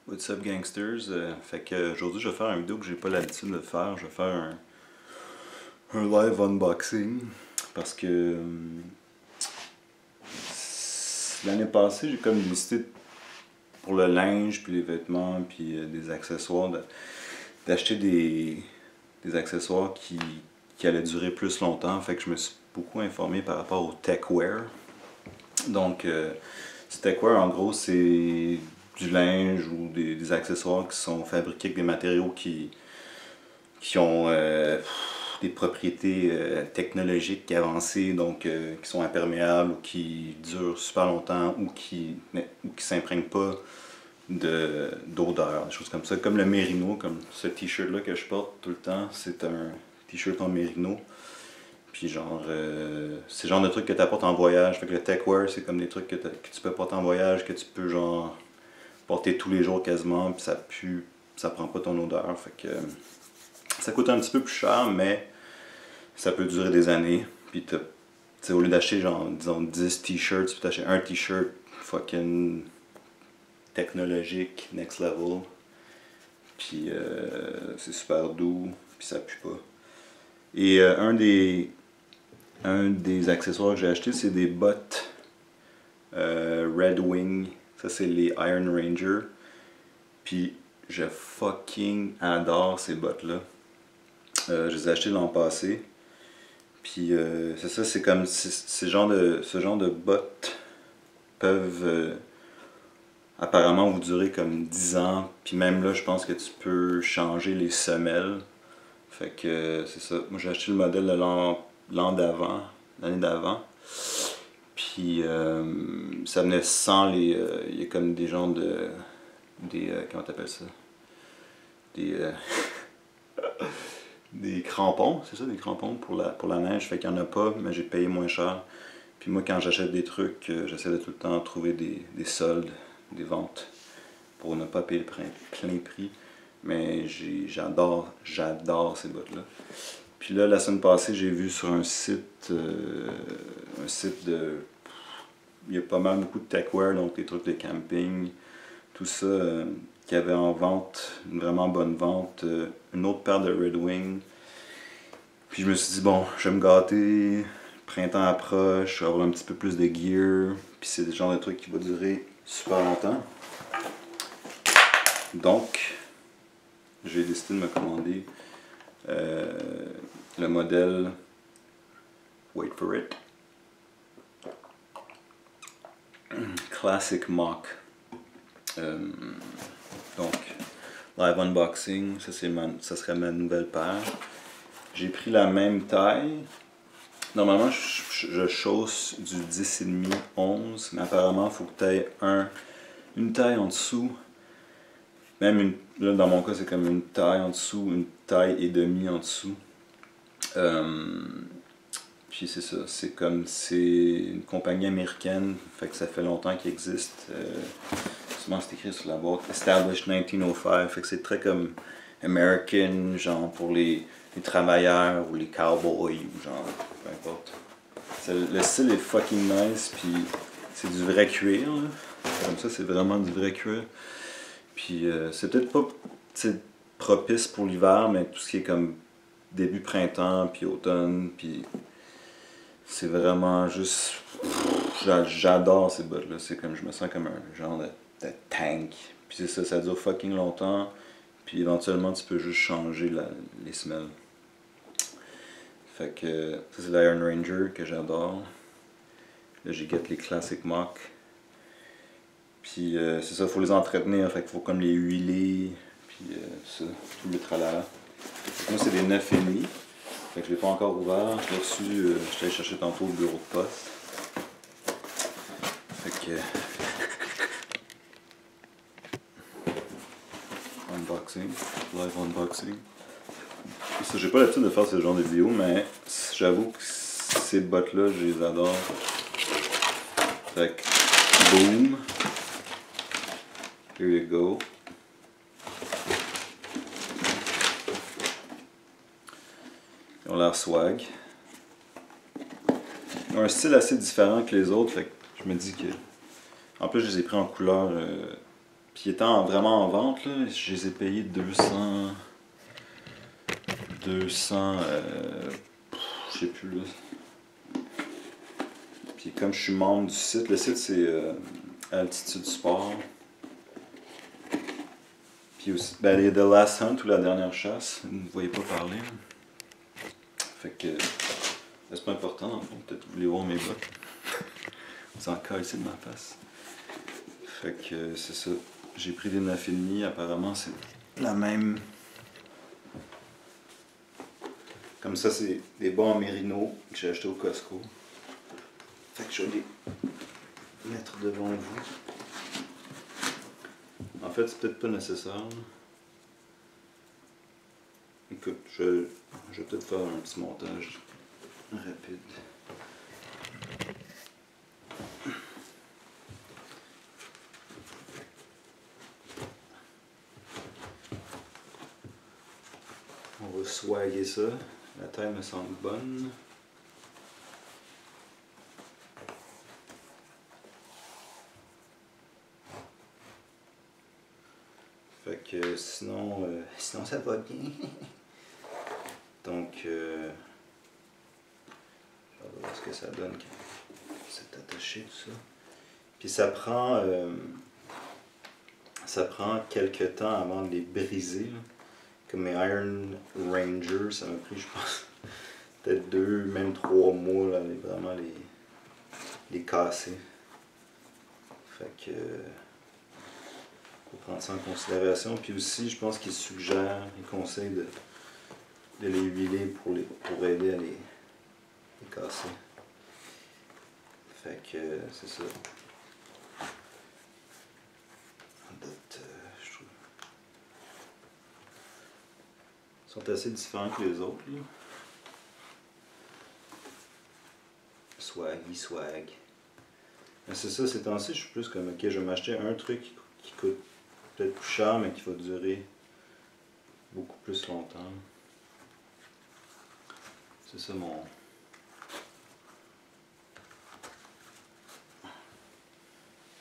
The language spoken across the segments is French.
What's up gangsters? Fait que aujourd'hui je vais faire une vidéo que j'ai pas l'habitude de faire. Je vais faire un live unboxing parce que l'année passée j'ai comme décidé pour le linge puis les vêtements puis des accessoires d'acheter des accessoires qui allaient durer plus longtemps. Fait que je me suis beaucoup informé par rapport au techwear. Donc ce techwear en gros c'est du linge ou des accessoires qui sont fabriqués avec des matériaux qui ont des propriétés technologiques avancées, donc qui sont imperméables ou qui durent super longtemps ou qui s'imprègnent pas d'odeur, des choses comme ça. Comme le mérino, comme ce t-shirt là que je porte tout le temps, c'est un t-shirt en mérino. Puis genre, c'est le genre de trucs que tu apportes en voyage. Fait que le techwear, c'est comme des trucs que tu peux porter en voyage, que tu peux genre porter tous les jours quasiment, puis ça pue, ça prend pas ton odeur. Fait que ça coûte un petit peu plus cher, mais ça peut durer des années. Puis au lieu d'acheter genre, disons 10 t-shirts, tu peux t'acheter un t-shirt fucking technologique, next level. Puis c'est super doux, puis ça pue pas. Et un des accessoires que j'ai acheté, c'est des bottes Red Wing. Ça, c'est les Iron Ranger. Puis, je fucking adore ces bottes-là. Je les ai achetées l'an passé. Puis, c'est ça, c'est comme ce genre de bottes peuvent apparemment vous durer comme 10 ans. Puis, même là, je pense que tu peux changer les semelles. Fait que, c'est ça. Moi, j'ai acheté le modèle de l'an d'avant, l'année d'avant. Puis ça venait sans les. Il y a comme des genres de. Comment t'appelles ça? Des crampons, c'est ça, des crampons pour la neige. Fait qu'il n'y en a pas, mais j'ai payé moins cher. Puis moi, quand j'achète des trucs, j'essaie de tout le temps trouver des soldes, des ventes, pour ne pas payer le plein prix. Mais j'adore ces bottes-là. Puis là, la semaine passée, j'ai vu sur un site de. Il y a pas mal beaucoup de techwear, donc des trucs de camping, tout ça, qui avait en vente, une vraiment bonne vente, une autre paire de Red Wing. Puis je me suis dit, bon, je vais me gâter, le printemps approche, je vais avoir un petit peu plus de gear, puis c'est le genre de truc qui va durer super longtemps. Donc, j'ai décidé de me commander le modèle, wait for it, Classic Mock. Donc, live unboxing, ça serait ma nouvelle paire. J'ai pris la même taille. Normalement, je chausse du 10,5, 11, mais apparemment, il faut que tu aies une taille en dessous. Même là, dans mon cas, c'est comme une taille en dessous, une taille et demie en dessous. Puis c'est ça, c'est une compagnie américaine, fait que ça fait longtemps qu'il existe. Souvent c'est écrit sur la boîte, Established 1905, fait que c'est très comme American, genre pour les travailleurs ou les cowboys ou genre, peu importe. Le style est fucking nice, puis c'est du vrai cuir, là. Comme ça, c'est vraiment du vrai cuir. Puis c'est peut-être pas propice pour l'hiver, mais tout ce qui est comme début printemps, puis automne, puis c'est vraiment juste. J'adore ces bottes-là. C'est comme je me sens comme un genre de tank. Puis c'est ça, ça dure fucking longtemps. Puis éventuellement, tu peux juste changer les semelles. Fait que ça, c'est l'Iron Ranger que j'adore. Là, j'ai les Classic Mock. Puis c'est ça, il faut les entretenir. Fait qu'il faut comme les huiler. Puis ça, tout le tralala. Moi, c'est des 9,5. Fait que je l'ai pas encore ouvert, je l'ai reçu, je suis allé chercher tantôt au bureau de poste. Fait que. Unboxing, live unboxing. Ça, j'ai pas l'habitude de faire ce genre de vidéo, mais j'avoue que ces bottes-là, je les adore. Fait que, boom. Here you go. Ils ont l'air swag. Ils ont un style assez différent que les autres, fait que je me dis que. En plus, je les ai pris en couleur Puis étant vraiment en vente, là, je les ai payés 200, je sais plus là. Puis comme je suis membre du site, le site c'est Altitude Sport. Puis aussi, ben, il y a The Last Hunt ou La Dernière Chasse, vous ne voyez pas parler. Là. Fait que c'est pas important dans le fond, peut-être que vous voulez voir mes bottes. Vous en cassez de ma face. Fait que c'est ça. J'ai pris des 9,5, apparemment c'est la même. Comme ça, c'est des bas en mérino que j'ai acheté au Costco. Fait que je vais les mettre devant vous. En fait, c'est peut-être pas nécessaire. Là. Écoute, je vais peut-être faire un petit montage rapide. On va swagger ça. La taille me semble bonne. Fait que sinon ça va bien. Donc, je vais voir ce que ça donne quand c'est attaché tout ça. Puis ça prend quelques temps avant de les briser. Là. Comme mes Iron Ranger, ça m'a pris, je pense, peut-être 2, même 3 mois, là, vraiment les casser. Fait que, faut prendre ça en considération. Puis aussi, je pense qu'ils suggèrent, ils conseillent de les huiler pour aider à les casser. Fait que, c'est ça. Je trouve. Ils sont assez différents que les autres, là. Swag. Mais c'est ça, ces temps-ci, je suis plus comme, ok, je vais m'acheter un truc qui coûte peut-être plus cher, mais qui va durer beaucoup plus longtemps. C'est ça mon...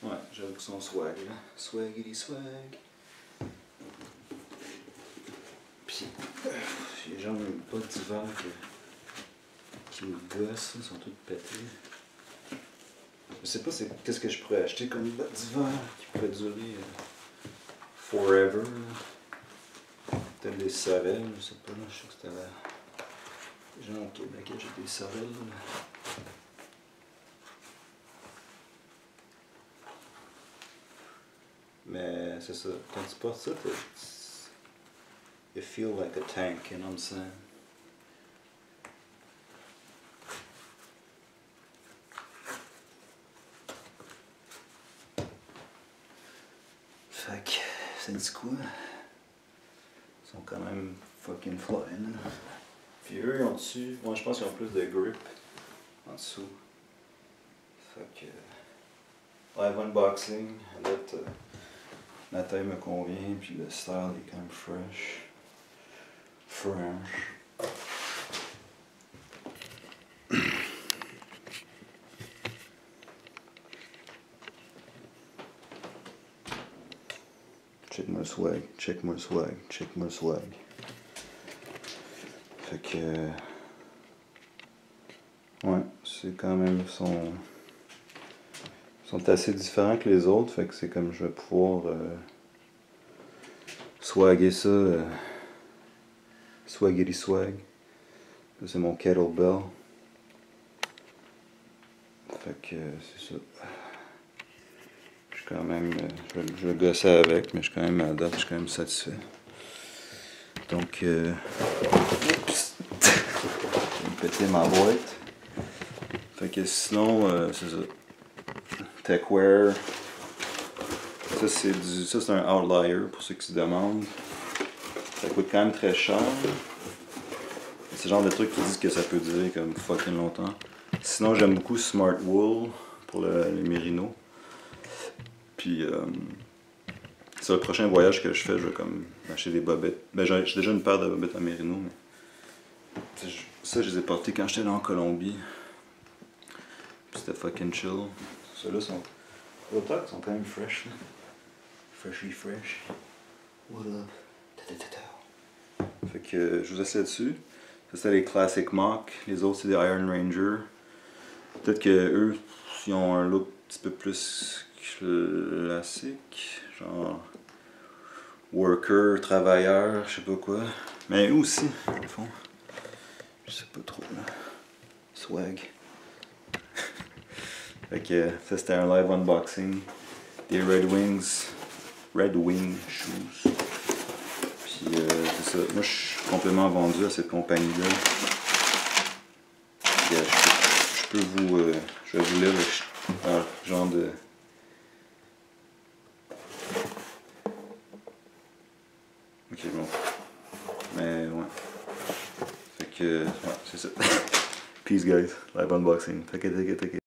Ouais, j'avoue que son swag, là. Swaggity swag. Puis, j'ai genre même pas d'hiver qui me gossent, ils sont tous pétés. Je sais pas qu'est-ce que je pourrais acheter comme bottes d'hiver qui pourrait durer forever. Peut-être des sorels, je sais pas, je sais que c'était là. Genre au Québec, j'ai des sorels. Mais c'est ça, quand tu portes ça, you feel like a tank, you know what I'm saying? Fait que, c'est du coup, ils sont quand même fucking flying. Puis eux, ils ont dessus, moi je pense qu'ils ont plus de grip en dessous. Fait que, live unboxing, la taille me convient, puis le style est quand même fresh. Check-moi le swag. Fait que... Ouais, c'est quand même... sont assez différents que les autres, fait que c'est comme je vais pouvoir swagger ça. Swaggity swag. Ça c'est mon kettlebell. Fait que c'est ça. Je suis quand même... je vais gosser avec, mais je suis quand même à date, je suis quand même satisfait. Donc... oups! J'ai pété ma boîte. Fait que sinon, c'est ça. Techwear. Ça c'est un outlier pour ceux qui se demandent. Ça coûte quand même très cher. C'est le genre de truc qui disent que ça peut durer comme fucking longtemps. Sinon j'aime beaucoup Smart Wool pour les mérinos. Puis c'est le prochain voyage que je fais, je vais comme acheter des bobettes. Ben j'ai déjà une paire de bobettes à mérino, mais ça je les ai portées quand j'étais là en Colombie. Puis c'était fucking chill. Ceux-là sont... Autant qu'ils sont quand même fresh là. Freshy fresh. What up? Fait que je vous laisse là-dessus. Ça c'était les Classic Mock. Les autres c'est des Iron Ranger. Peut-être que eux, ils ont un look un petit peu plus classique. Genre worker, travailleur, je sais pas quoi. Mais eux aussi, au fond. Je sais pas trop. Là. Swag. Fait que ça c'était un live unboxing des Red Wing Shoes. Puis c'est ça. Moi je suis complètement vendu à cette compagnie-là. Je peux vous. Je vais vous lire le genre de. Ok bon. Mais ouais. Fait que ouais, c'est ça. Peace guys. Live unboxing. Take it.